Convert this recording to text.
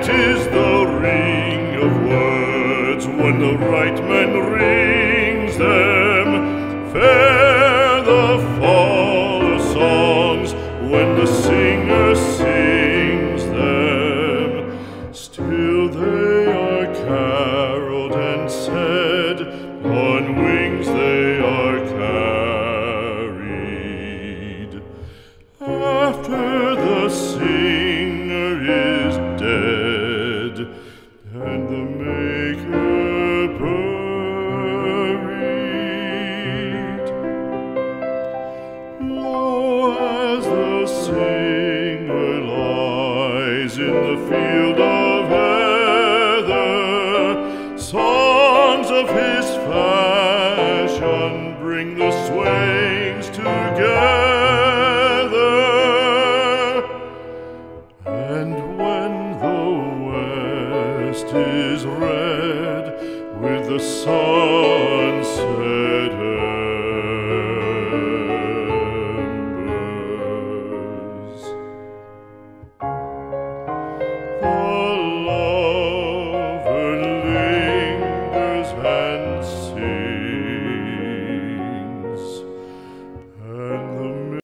Sweet is the ring of words when the right man rings them. Fair the fall of songs when the singer sings them. Still they are caroled and said, on wings they are carried. After the singer is dead and the maker buried, lo, as the singer lies in the field of heather, songs of his fashion bring the swains together. And when the west is red with the sunset